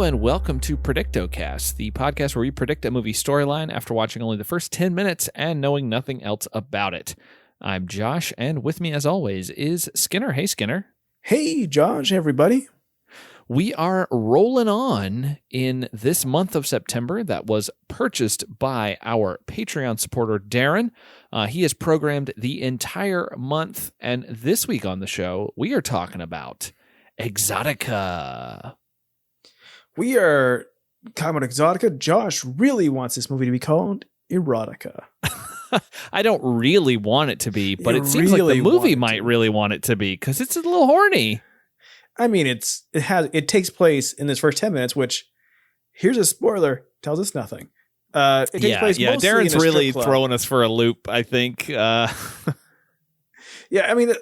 and welcome to predictocast, the podcast where we predict a movie storyline after watching only the first 10 minutes and knowing nothing else about it. I'm Josh, and with me, as always, is Skinner. Hey, Skinner. Hey, Josh, everybody. We are rolling on in this month of September that was purchased by our Patreon supporter, Darren. He has programmed the entire month, and this week on the show, we are talking about Exotica. We are talking about Exotica. Josh really wants this movie to be called Erotica. I don't really want it to be, but it seems like the movie might really want it to be because it's a little horny. I mean, it takes place in this first 10 minutes, which, here's a spoiler, tells us nothing. It takes place mostly Darren's in a really strip club. throwing us for a loop, I think. Yeah, I mean,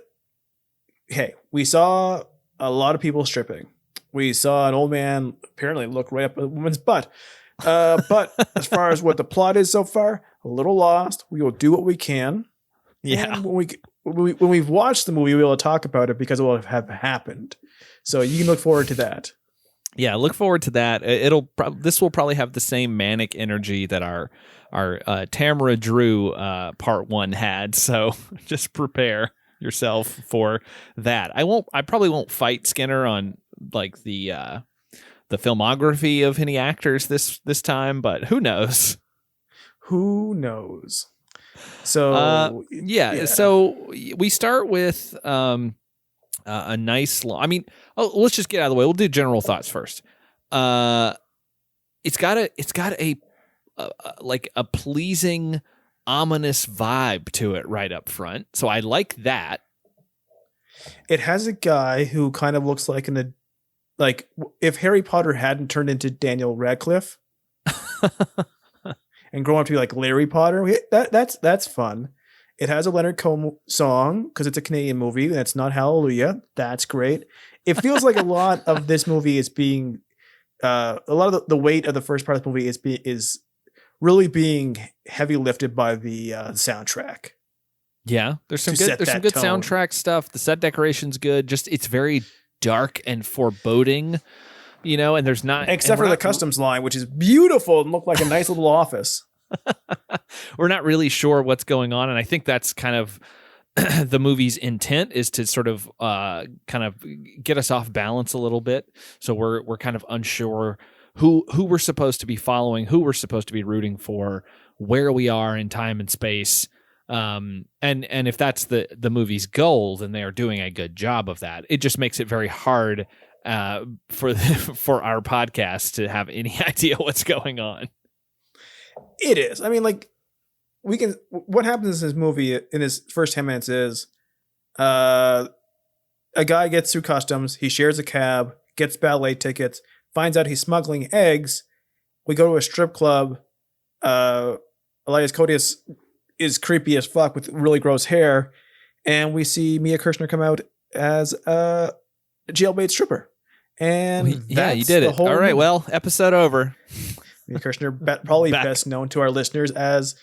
hey, we saw a lot of people stripping. We saw an old man apparently look right up a woman's butt. But as far as what the plot is so far, a little lost. We will do what we can. Yeah. And when we've watched the movie, we will talk about it because it will have happened. So you can look forward to that. Yeah, look forward to that. This will probably have the same manic energy that our Tamara Drew part 1 had. So just prepare yourself for that. I probably won't fight Skinner on like the filmography of any actors this time, but who knows? Who knows? So So we start with a nice. Let's just get out of the way. We'll do general thoughts first. It's got a pleasing, ominous vibe to it right up front. So I like that. It has a guy who kind of looks like if Harry Potter hadn't turned into Daniel Radcliffe and grown up to be like Larry Potter. That's fun. It has a Leonard Cohen song because it's a Canadian movie and it's not Hallelujah. That's great. It feels like a lot of this movie is being a lot of the weight of the first part of the movie is really being heavy lifted by the soundtrack. Yeah, there's some good soundtrack stuff. The set decoration's good. Just it's very dark and foreboding, and there's not except for the customs line, which is beautiful and looked like a nice little office. We're not really sure what's going on, and I think that's kind of the movie's intent is to sort of kind of get us off balance a little bit. So we're kind of unsure who we're supposed to be following, who we're supposed to be rooting for, where we are in time and space. And if that's the movie's goal, then they are doing a good job of that. It just makes it very hard for our podcast to have any idea what's going on. It is. I mean, what happens in this movie in his first 10 minutes is a guy gets through customs, he shares a cab, gets ballet tickets, finds out he's smuggling eggs. We go to a strip club. Elias Koteas is creepy as fuck with really gross hair, and we see Mia Kirshner come out as a jailbait stripper. And you did it. All right, well, episode over. Mia Kirshner, probably best known to our listeners as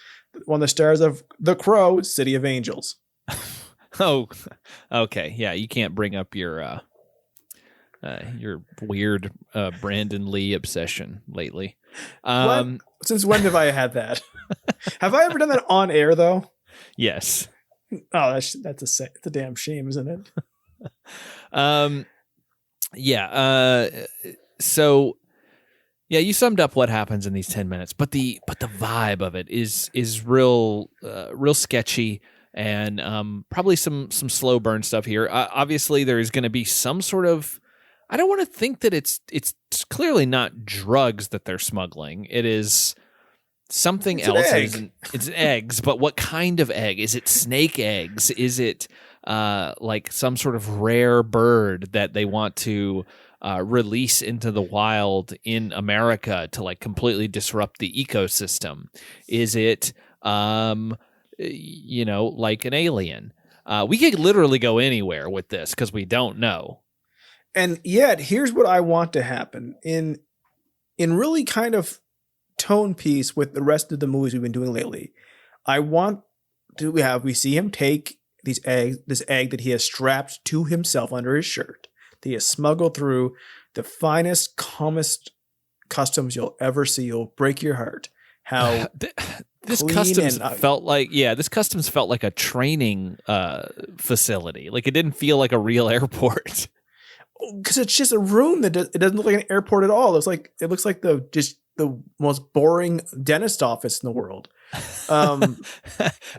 one of the stars of The Crow, City of Angels. Oh, okay. Yeah, you can't bring up your weird Brandon Lee obsession lately. Since when have I had that? Have I ever done that on air, though? Yes. Oh, that's a damn shame, isn't it? So you summed up what happens in these 10 minutes, but the vibe of it is real sketchy and probably some slow burn stuff here. Obviously, there is going to be some sort of. I don't want to think that it's clearly not drugs that they're smuggling. It is something else. It's eggs, but what kind of egg? Is it snake eggs? Is it like some sort of rare bird that they want to release into the wild in America to like completely disrupt the ecosystem? Is it like an alien? We could literally go anywhere with this because we don't know. And yet, here's what I want to happen in really kind of tone piece with the rest of the movies we've been doing lately. We see him take this egg that he has strapped to himself under his shirt, that he has smuggled through the finest, calmest customs you'll ever see. You'll break your heart. How this clean customs and- felt like, this customs felt like a training facility. Like it didn't feel like a real airport. because it's just a room that it doesn't look like an airport at all. It looks like the most boring dentist office in the world. And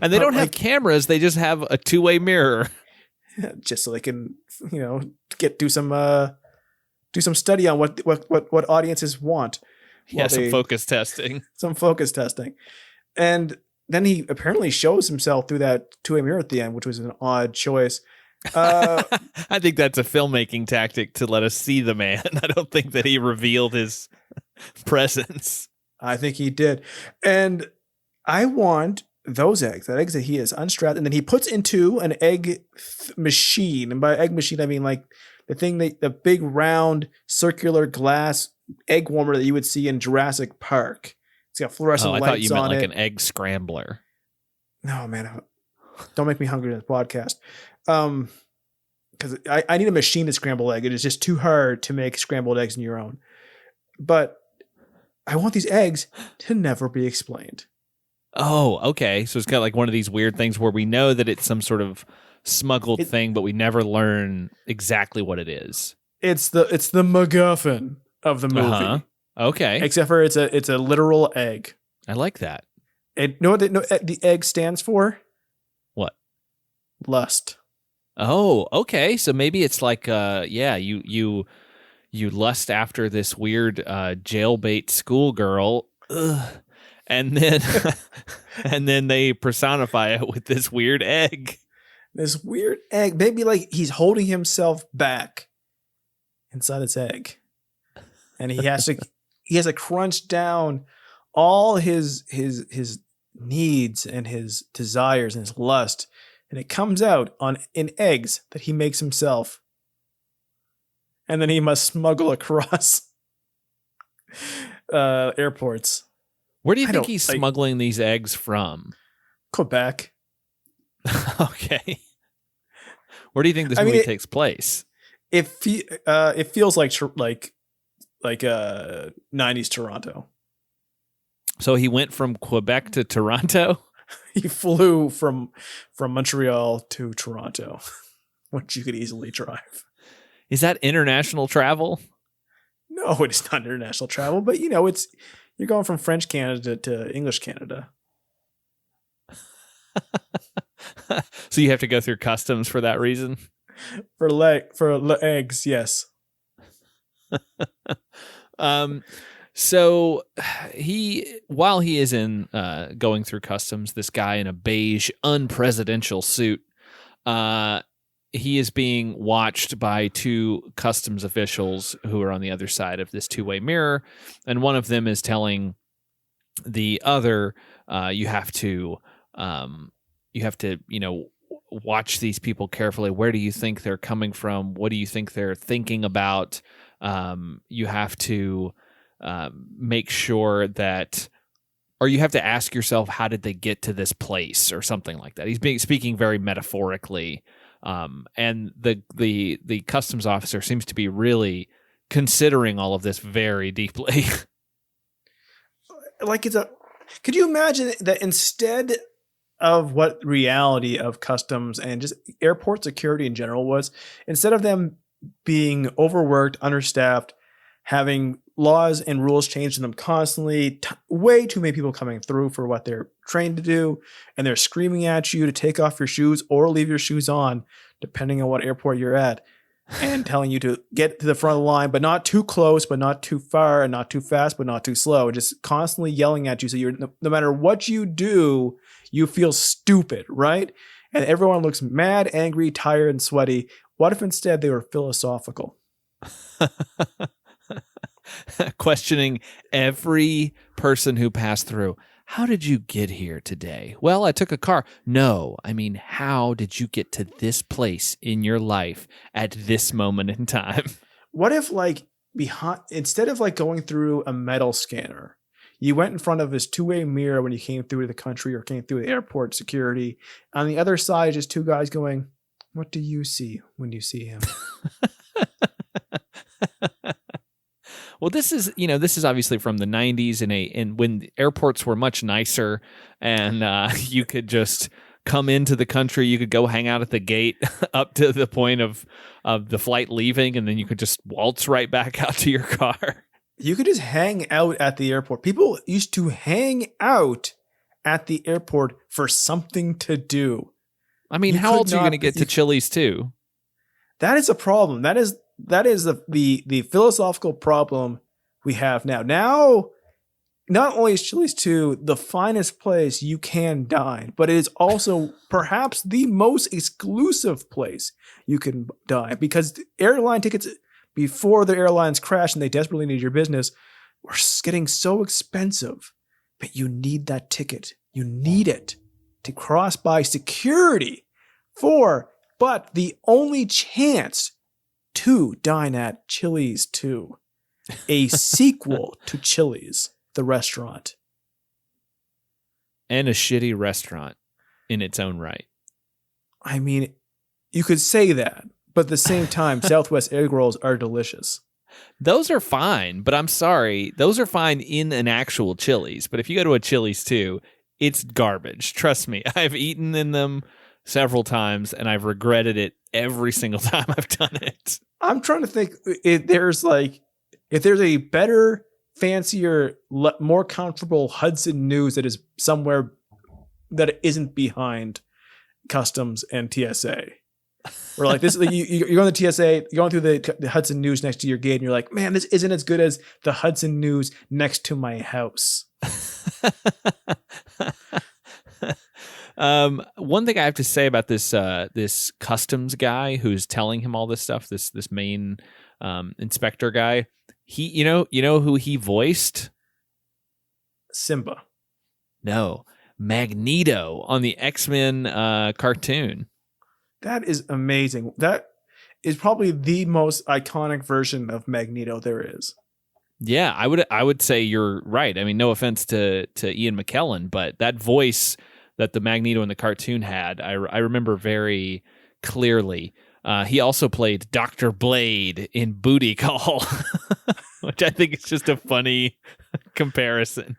they don't have cameras; they just have a two-way mirror, just so they can, do some study on what audiences want. Yeah, some focus testing. Some focus testing, and then he apparently shows himself through that two-way mirror at the end, which was an odd choice. I think that's a filmmaking tactic to let us see the man. I don't think that he revealed his presence. I think he did. And I want those eggs, that eggs that he has unstrapped, and then he puts into an egg machine. And by egg machine, I mean like the big round circular glass egg warmer that you would see in Jurassic Park. It's got fluorescent lights on it. I thought you meant like an egg scrambler. No, man. Don't make me hungry in this podcast. Because I need a machine to scramble egg. It is just too hard to make scrambled eggs in your own. But I want these eggs to never be explained. Oh, okay. So it's got like one of these weird things where we know that it's some sort of smuggled thing, but we never learn exactly what it is. It's the MacGuffin of the movie. Uh-huh. Okay. Except for it's a literal egg. I like that. And know what the egg stands for? What? Lust. Oh, okay. So maybe it's like you lust after this weird jailbait schoolgirl. Ugh. And then and then they personify it with this weird egg. This weird egg. Maybe like he's holding himself back inside this egg. And he has to crunch down all his needs and his desires and his lust, and it comes out in eggs that he makes himself, and then he must smuggle across airports. Where do you think he's smuggling these eggs from? Quebec. Okay. Where do you think this movie takes place? It feels like 90s Toronto. So he went from Quebec to Toronto? He flew from Montreal to Toronto, which you could easily drive. Is that international travel? No, it's not international travel, but you're going from French Canada to English Canada. So you have to go through customs for that reason? For eggs, yes. So while he is in going through customs, this guy in a beige unpresidential suit, he is being watched by two customs officials who are on the other side of this two-way mirror, and one of them is telling the other, you have to watch these people carefully. Where do you think they're coming from? What do you think they're thinking about? You have to make sure that, or you have to ask yourself, how did they get to this place, or something like that. He's speaking very metaphorically, and the customs officer seems to be really considering all of this very deeply. Could you imagine that instead of what reality of customs and just airport security in general was, instead of them being overworked, understaffed, having laws and rules changed in them constantly, way too many people coming through for what they're trained to do, and they're screaming at you to take off your shoes or leave your shoes on, depending on what airport you're at, and telling you to get to the front of the line, but not too close, but not too far, and not too fast, but not too slow, and just constantly yelling at you. So no matter what you do, you feel stupid, right? And everyone looks mad, angry, tired, and sweaty. What if instead they were philosophical? Questioning every person who passed through. How did you get here today? Well, I took a car. No, I mean, how did you get to this place in your life at this moment in time? What if, instead of going through a metal scanner, you went in front of this two-way mirror when you came through the country or came through the airport security. On the other side, just two guys going, "What do you see when you see him?" Well, this is obviously from the 90s and when airports were much nicer and you could just come into the country, you could go hang out at the gate up to the point of the flight leaving, and then you could just waltz right back out to your car. You could just hang out at the airport. People used to hang out at the airport for something to do. I mean, how else are you going to get to Chili's too? That is a problem. That is the philosophical problem we have now. Now, not only is Chili's 2 the finest place you can dine, but it is also perhaps the most exclusive place you can dine, because airline tickets, before the airlines crashed and they desperately need your business, were getting so expensive. But you need that ticket. You need it to cross by security but the only chance to dine at Chili's 2, a sequel to Chili's, the restaurant. And a shitty restaurant in its own right. I mean, you could say that, but at the same time, Southwest egg rolls are delicious. Those are fine, but I'm sorry. Those are fine in an actual Chili's. But if you go to a Chili's too, it's garbage. Trust me. I've eaten in them several times, and I've regretted it every single time I've done it. I'm trying to think if there's a better, fancier, more comfortable Hudson News that is somewhere that isn't behind customs and TSA. Or like this, you're going to the TSA, you're going through the Hudson News next to your gate, and you're like, man, this isn't as good as the Hudson News next to my house. One thing I have to say about this customs guy who's telling him all this stuff, this main inspector guy, he you know who he voiced? Simba. No, Magneto on the X-Men cartoon. That is amazing. That is probably the most iconic version of Magneto there is. Yeah, I would say you're right. I mean, no offense to Ian McKellen, but that voice that the Magneto in the cartoon had, I remember very clearly. He also played Dr. Blade in Booty Call, which I think is just a funny comparison.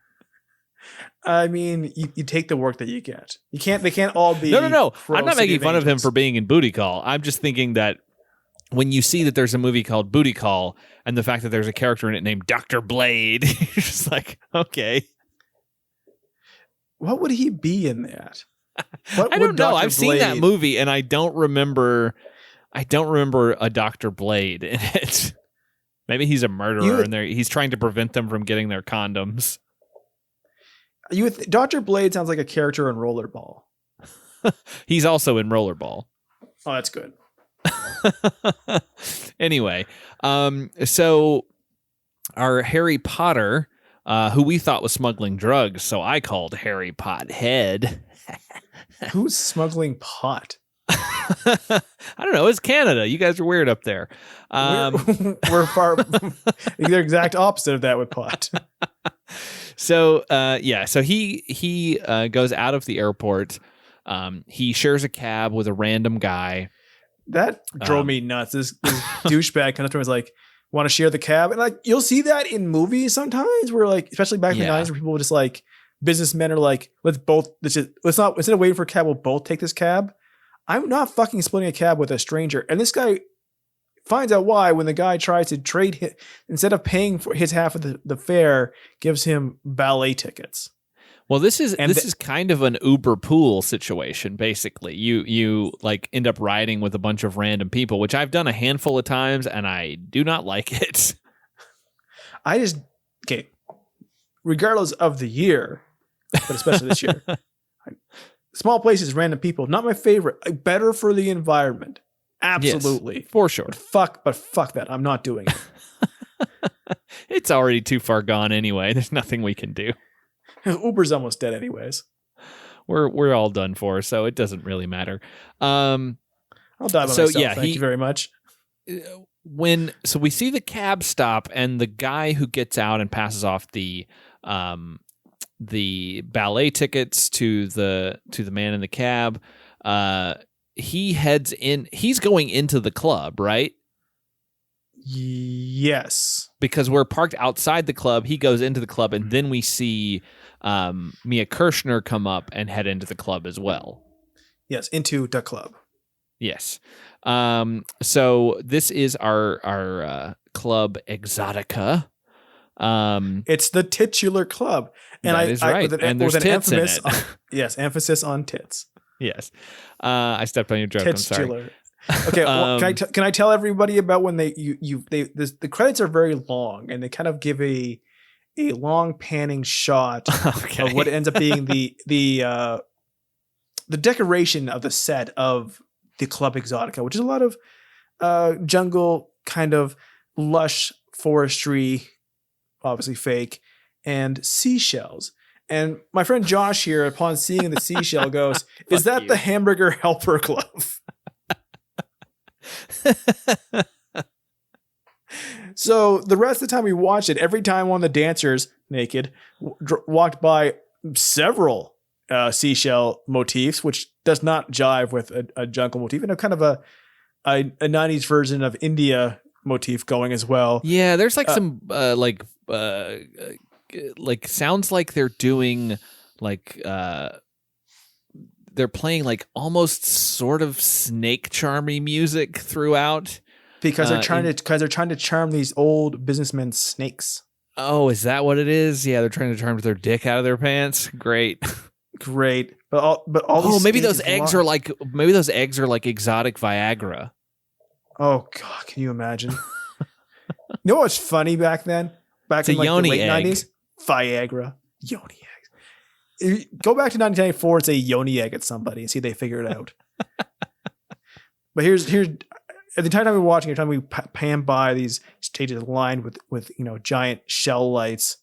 I mean, you take the work that you get. They can't all be. No. I'm not making fun of him for being in Booty Call. I'm just thinking that when you see that there's a movie called Booty Call and the fact that there's a character in it named Dr. Blade, you're just like, okay. What would he be in that? I don't know. I've seen that movie and I don't remember a Dr. Blade in it. Maybe he's a murderer and he's trying to prevent them from getting their condoms. Dr. Blade sounds like a character in Rollerball. He's also in Rollerball. Oh, that's good. Anyway, so our Harry Potter, who we thought was smuggling drugs, so I called Harry Pothead. Who's smuggling pot? I don't know. It's Canada. You guys are weird up there. We're far the exact opposite of that with pot. So he goes out of the airport. He shares a cab with a random guy. That drove me nuts. This douchebag kind of was like, want to share the cab? And like, you'll see that in movies sometimes where like, especially back in the 90s where people were just like, businessmen are like, let's not, instead of waiting for a cab, we'll both take this cab. I'm not fucking splitting a cab with a stranger. And this guy finds out why when the guy tries to trade him, instead of paying for his half of the fare, gives him ballet tickets. Well, this is kind of an Uber pool situation, basically. You like end up riding with a bunch of random people, which I've done a handful of times, and I do not like it. Regardless of the year, but especially this year, small places, random people, not my favorite. Better for the environment, absolutely, yes, for sure. But fuck that, I'm not doing it. It's already too far gone anyway. There's nothing we can do. Uber's almost dead anyways. We're all done for, so it doesn't really matter. I'll die by myself. Thank you very much. So we see the cab stop, and the guy who gets out and passes off the ballet tickets to the man in the cab. He heads in. He's going into the club, right? Yes. Because we're parked outside the club. He goes into the club, and then we see Mia Kirshner come up and head into the club as well. Yes, into the club. Yes. So this is our club Exotica. It's the titular club. And that is right. And there's tits in it. Yes, emphasis on tits. Yes. I stepped on your joke. Titular. I'm sorry. Okay, well, can I tell everybody about when the credits are very long, and they kind of give a long panning shot of what ends up being the decoration of the set of the Club Exotica, which is a lot of jungle, kind of lush forestry, obviously fake, and seashells. And my friend Josh here, upon seeing the seashell, goes, "Is that the Hamburger Helper Glove?" So the rest of the time we watched it, every time one of the dancers, naked, walked by several seashell motifs, which does not jive with a jungle motif, and a kind of a 90s version of India motif going as well. Yeah, there's like some like sounds like they're doing like they're playing like almost sort of snake charmy music throughout because they're trying to charm these old businessmen snakes. Oh, is that what it is? Yeah, they're trying to charm their dick out of their pants. Great. But all maybe those eggs are like exotic Viagra. Oh God, can you imagine? You know what's funny back then? Back in like the late 90s? Viagra. Yoni eggs. Go back to 1994 and say yoni egg at somebody and see if they figure it out. But here's at the entire time we're watching, every time we pan by these stages lined with giant shell lights,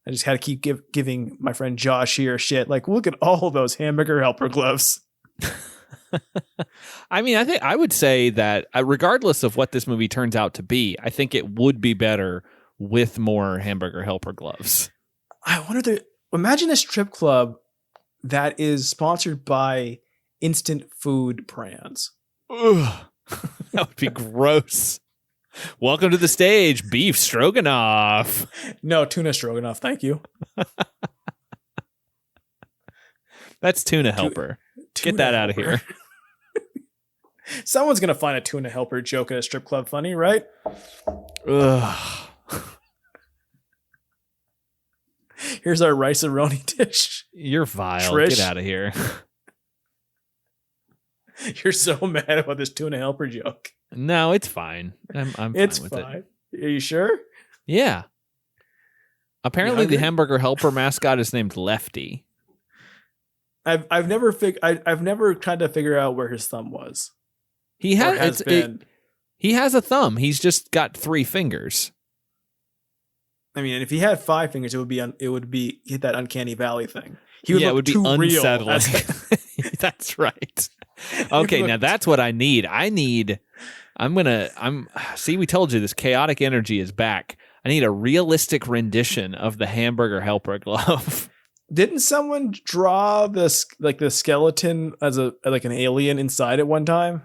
I just had to keep giving my friend Josh here shit. Like, look at all those Hamburger Helper gloves. I mean, I would say that regardless of what this movie turns out to be, I think it would be better with more Hamburger Helper gloves. I wonder, imagine a strip club that is sponsored by instant food brands. Ugh. That would be gross. Welcome to the stage, beef stroganoff. No, tuna stroganoff, thank you. That's tuna helper. Get that out of here. Someone's gonna find a tuna helper joke at a strip club funny, right? Ugh. Here's our rice-a-roni dish. You're vile. Trish. Get out of here. You're so mad about this tuna helper joke. No, it's fine. I'm fine it's with fine. it. Are you sure? Yeah. Apparently, the Hamburger Helper mascot is named Lefty. I've never tried to figure out where his thumb was. He has a thumb. He's just got 3 fingers. I mean, if he had 5 fingers, it would be hit that uncanny valley thing. It would be unsettling. That's right. Okay, now that's what I need. See, we told you this chaotic energy is back. I need a realistic rendition of the Hamburger Helper glove. Didn't someone draw the skeleton as an alien inside at one time?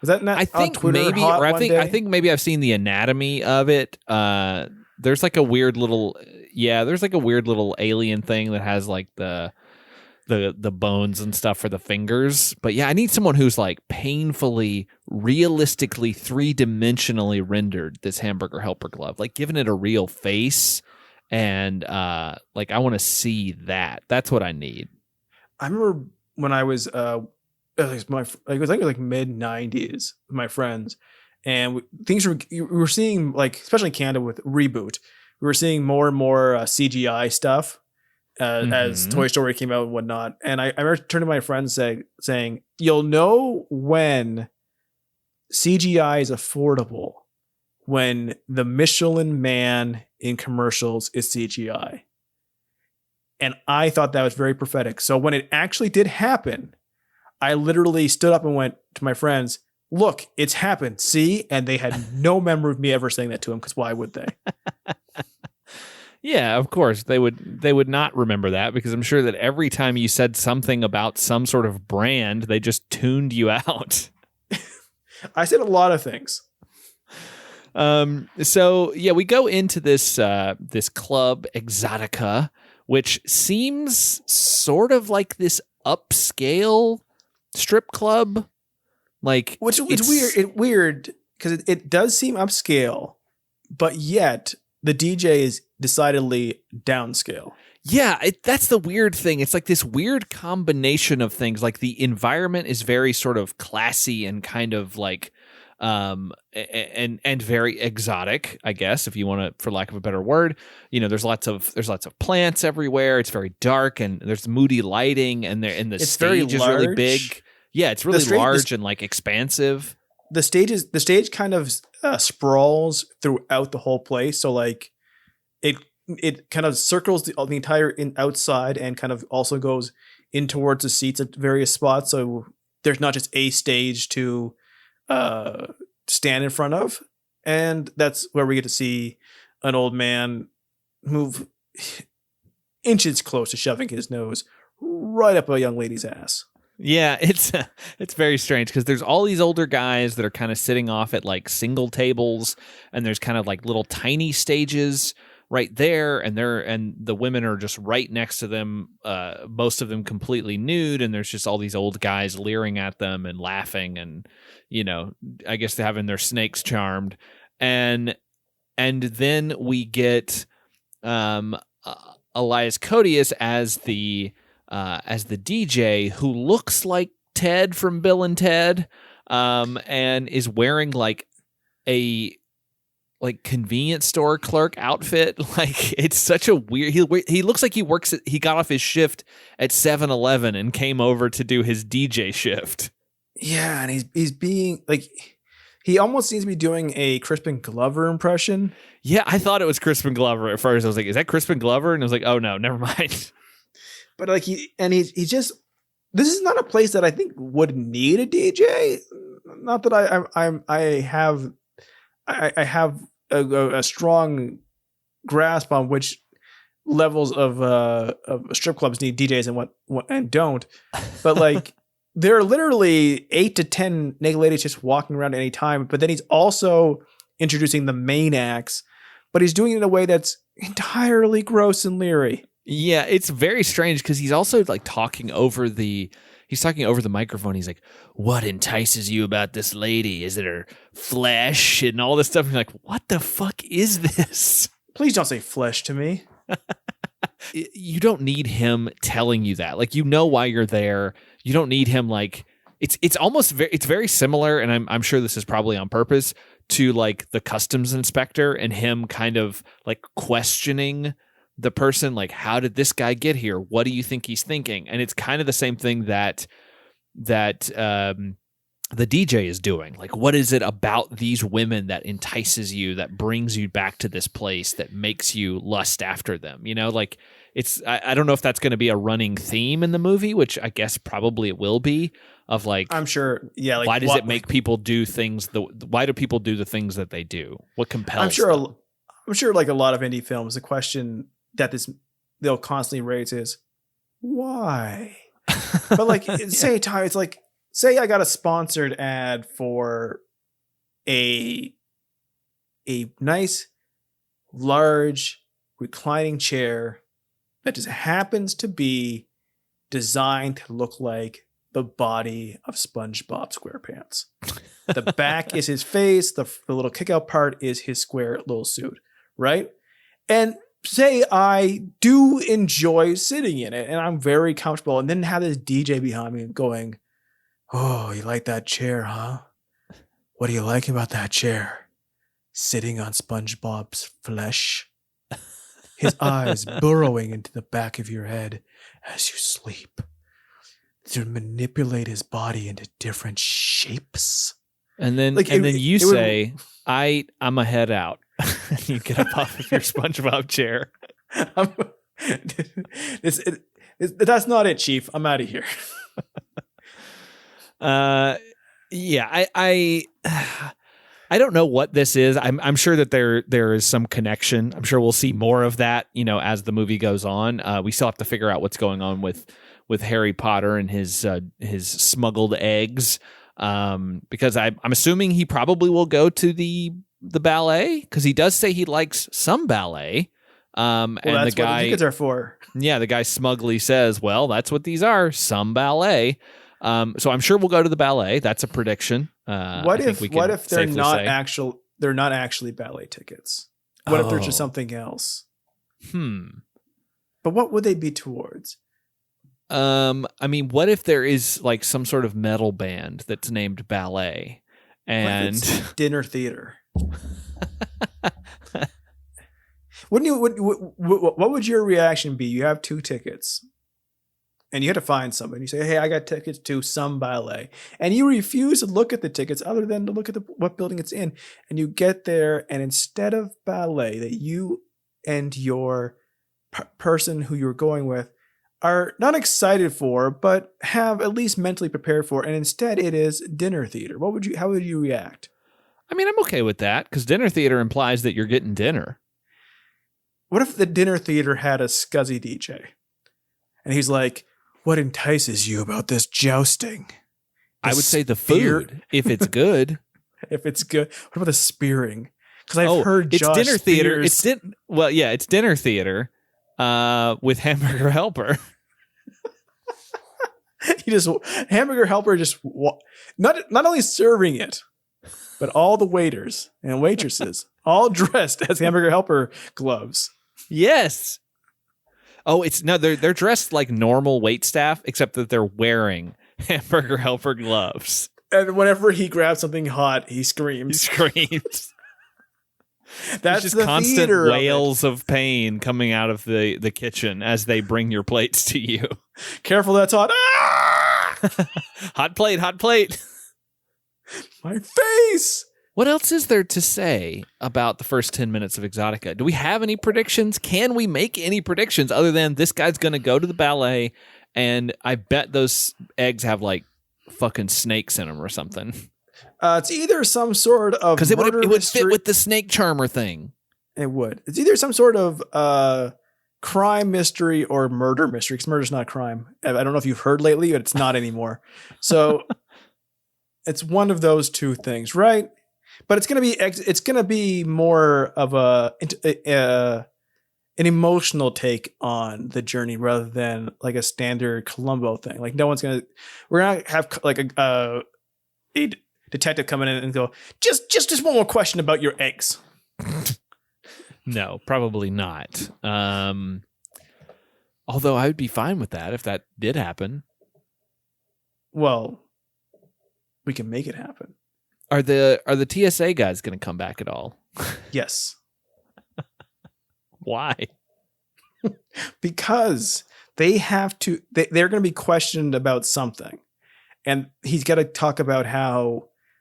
Was that not on Twitter? I think maybe I've seen the anatomy of it. There's like a weird little alien thing that has like the bones and stuff for the fingers. But yeah, I need someone who's like painfully, realistically, 3-dimensionally rendered this Hamburger Helper glove, like giving it a real face. And like I want to see that. That's what I need. I remember when I was it was like mid-90s with my friends, and we were seeing, like, especially in Canada with Reboot, we were seeing more and more CGI stuff as Toy Story came out and whatnot. And I remember turning to my friends saying, "You'll know when CGI is affordable when the Michelin Man in commercials is CGI." And I thought that was very prophetic. So when it actually did happen, I literally stood up and went to my friends, "Look, it's happened. See?" And they had no memory of me ever saying that to them, because why would they? Yeah, of course. They would not remember that, because I'm sure that every time you said something about some sort of brand, they just tuned you out. I said a lot of things. So yeah, we go into this this club Exotica, which seems sort of like this upscale strip club. Like Which it's weird. It weird because it does seem upscale, but yet the DJ is decidedly downscale. Yeah, that's the weird thing. It's like this weird combination of things. Like the environment is very sort of classy and kind of like and very exotic, I guess, if you want to, for lack of a better word. You know, there's lots of plants everywhere. It's very dark and there's moody lighting, and the stage is really big. Yeah, it's really large and like expansive. The stage kind of sprawls throughout the whole place. So like it kind of circles the entire outside and kind of also goes in towards the seats at various spots. So there's not just a stage to stand in front of. And that's where we get to see an old man move inches close to shoving his nose right up a young lady's ass. Yeah, it's very strange because there's all these older guys that are kind of sitting off at like single tables, and there's kind of like little tiny stages right there, and the women are just right next to them, most of them completely nude, and there's just all these old guys leering at them and laughing, and you know, I guess they're having their snakes charmed, and then we get Elias Koteas as the DJ, who looks like Ted from Bill and Ted, and is wearing like a convenience store clerk outfit. Like it's such a weird. He looks like he got off his shift at 7-Eleven and came over to do his DJ shift. Yeah, and he's being like, he almost seems to be doing a Crispin Glover impression. Yeah, I thought it was Crispin Glover at first. I was like, is that Crispin Glover? And I was like, oh no, never mind. But like he's just, this is not a place that I think would need a DJ. Not that I have a strong grasp on which levels of strip clubs need DJs and what and don't. But like there are literally 8 to 10 naked ladies just walking around at any time. But then he's also introducing the main acts, but he's doing it in a way that's entirely gross and leery. Yeah, it's very strange because he's also like talking over the microphone. He's like, what entices you about this lady? Is it her flesh and all this stuff? And you're like, what the fuck is this? Please don't say flesh to me. You don't need him telling you that. Like, you know why you're there. You don't need him like, it's almost it's very similar, and I'm sure this is probably on purpose, to like the customs inspector and him kind of like questioning the person, like, how did this guy get here? What do you think he's thinking? And it's kind of the same thing that the DJ is doing. Like, what is it about these women that entices you, that brings you back to this place, that makes you lust after them? You know, like it's, I don't know if that's going to be a running theme in the movie, which I guess probably it will be, of like, I'm sure. Yeah. Like, why does it make people do things? Why do people do the things that they do? What compels them? I'm sure like a lot of indie films, the question that they'll constantly raise is why? But like, yeah. It's like, say I got a sponsored ad for a nice, large, reclining chair that just happens to be designed to look like the body of SpongeBob SquarePants. The back is his face. The little kickout part is his square little suit, right? And say I do enjoy sitting in it and I'm very comfortable, and then have this DJ behind me going, oh, you like that chair, huh? What do you like about that chair? Sitting on SpongeBob's flesh. His eyes burrowing into the back of your head as you sleep to manipulate his body into different shapes. And then you say, I'm a head out. You get up off of your SpongeBob chair. That's not it, Chief. I'm out of here. Yeah, I don't know what this is. I'm sure that there is some connection. I'm sure we'll see more of that, you know, as the movie goes on. We still have to figure out what's going on with Harry Potter and his smuggled eggs. Because I'm assuming he probably will go to the the ballet? Because he does say he likes some ballet. Well, and that's the guy, what the tickets are for. yeah, the guy smugly says, "Well, that's what these are, some ballet." So I'm sure we'll go to the ballet. That's a prediction. What if they're not actual? They're not actually ballet tickets. What if they're just something else? But what would they be towards? I mean, what if there is like some sort of metal band that's named ballet, and what if it's dinner theater? Wouldn't you? What would your reaction be? You have 2 tickets, and you had to find somebody. You say, "Hey, I got tickets to some ballet," and you refuse to look at the tickets, other than to look at what building it's in. And you get there, and instead of ballet, that you and your person who you're going with are not excited for, but have at least mentally prepared for, and instead it is dinner theater. How would you react? I mean, I'm okay with that because dinner theater implies that you're getting dinner. What if the dinner theater had a scuzzy DJ? And he's like, "What entices you about this jousting?" I would say the food, if it's good. If it's good. What about the spearing? Because I've heard it's Josh dinner theater. Spears... It's dinner theater with Hamburger Helper. Hamburger Helper just not only serving it, but all the waiters and waitresses all dressed as Hamburger Helper gloves. Yes. Oh, they're dressed like normal wait staff, except that they're wearing Hamburger Helper gloves. And whenever he grabs something hot, he screams. That's just the constant wails of pain coming out of the kitchen as they bring your plates to you. Careful, that's hot. Ah! Hot plate. My face. What else is there to say about the first 10 minutes of Exotica? Do we have any predictions? Can we make any predictions other than this guy's going to go to the ballet and I bet those eggs have like fucking snakes in them or something? It's either some sort of because it would fit with the snake charmer thing. It would. It's either some sort of crime mystery or murder mystery. Because murder's not a crime. I don't know if you've heard lately, but it's not anymore. So it's one of those 2 things, right? But it's gonna be more of an emotional take on the journey rather than like a standard Columbo thing. Like we're gonna have like a detective come in and go, just one more question about your eggs. No, probably not. Although I would be fine with that if that did happen. Well, we can make it happen. Are the TSA guys going to come back at all? Yes. Why? Because they have to. They're going to be questioned about something, and he's got to talk about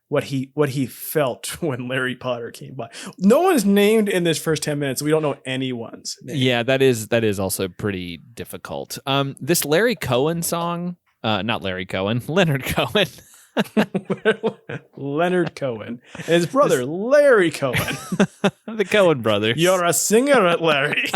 what he felt when Larry Potter came by. No one's named in this first 10 minutes. So we don't know anyone's name. Yeah, that is also pretty difficult. This Larry Cohen song, not Larry Cohen, Leonard Cohen. Leonard Cohen and his brother Larry Cohen. The Cohen brothers. You're a singer, Larry.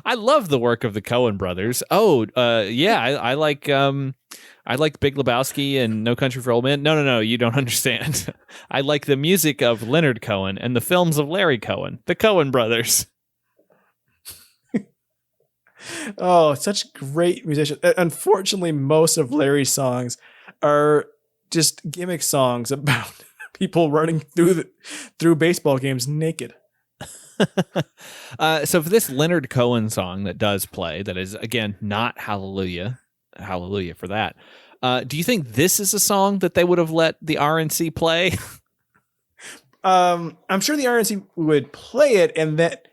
I love the work of the Cohen brothers. I like Big Lebowski and No Country for Old Men. No, you don't understand. I like the music of Leonard Cohen and the films of Larry Cohen, the Cohen brothers. Oh, such great musicians. Unfortunately, most of Larry's songs are just gimmick songs about people running through baseball games naked. So for this Leonard Cohen song that does play, that is again not Hallelujah for that. Do you think this is a song that they would have let the RNC play? I'm sure the RNC would play it, and that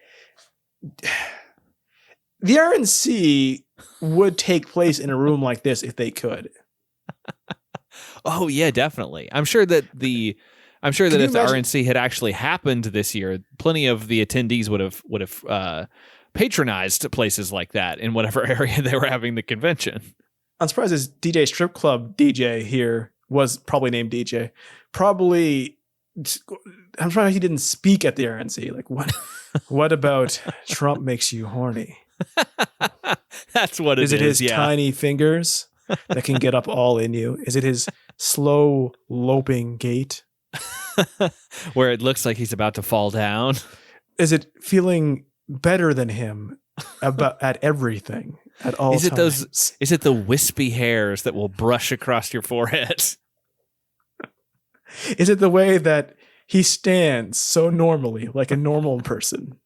the RNC would take place in a room like this if they could. Oh yeah, definitely. I'm sure that if the RNC had actually happened this year, plenty of the attendees would have patronized places like that in whatever area they were having the convention. I'm surprised this DJ strip club DJ here was probably named DJ. I'm surprised he didn't speak at the RNC. Like, what about Trump makes you horny? That's what it is. Is it his tiny fingers that can get up all in you? Is it his slow loping gait? Where it looks like he's about to fall down. Is it feeling better than him at everything at all times? Is it the wispy hairs that will brush across your forehead? Is it the way that he stands so normally, like a normal person?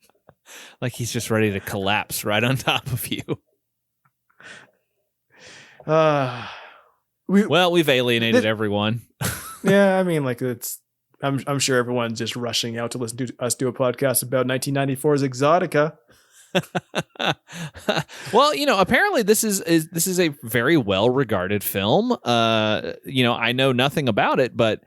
Like he's just ready to collapse right on top of you. We've alienated everyone. Yeah, I mean, like I'm sure everyone's just rushing out to listen to us do a podcast about 1994's Exotica. Well, apparently this is a very well-regarded film. I know nothing about it, but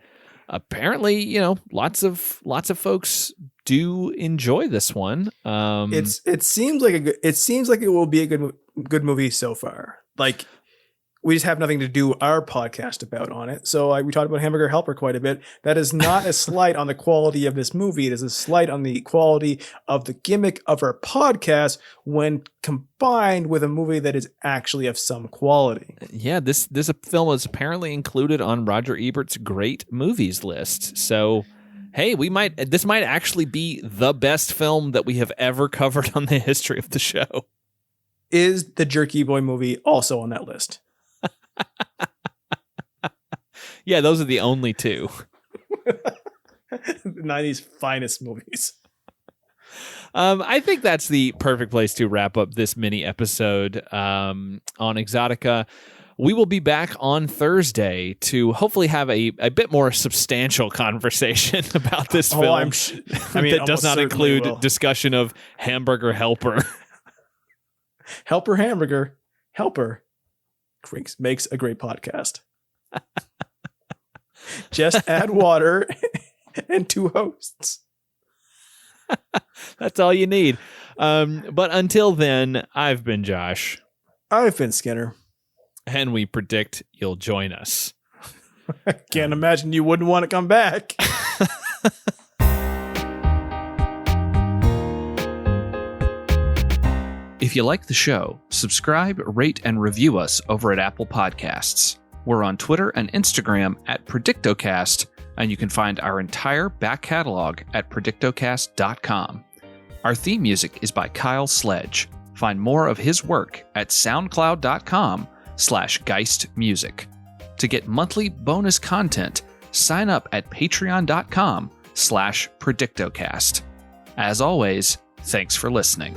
apparently, lots of folks do enjoy this one. It seems like it will be a good movie so far. Like, we just have nothing to do our podcast about on it. So we talked about Hamburger Helper quite a bit. That is not a slight on the quality of this movie. It is a slight on the quality of the gimmick of our podcast when combined with a movie that is actually of some quality. Yeah, this film is apparently included on Roger Ebert's great movies list. So, hey, this might actually be the best film that we have ever covered on the history of the show. Is the Jerky Boy movie also on that list? Yeah, those are the only two. The 90s finest movies. I think that's the perfect place to wrap up this mini episode on Exotica. We will be back on Thursday to hopefully have a bit more substantial conversation about this film. That does not include discussion of Hamburger Helper. Hamburger Helper makes a great podcast. Just add water and 2 hosts. That's all you need. But until then, I've been Josh. I've been Skinner. And we predict you'll join us. I can't imagine you wouldn't want to come back. If you like the show, subscribe, rate, and review us over at Apple Podcasts. We're on Twitter and Instagram at predictocast, and you can find our entire back catalog at predictocast.com. Our theme music is by Kyle Sledge. Find more of his work at soundcloud.com/geistmusic. To get monthly bonus content, sign up at patreon.com/predictocast. As always, thanks for listening.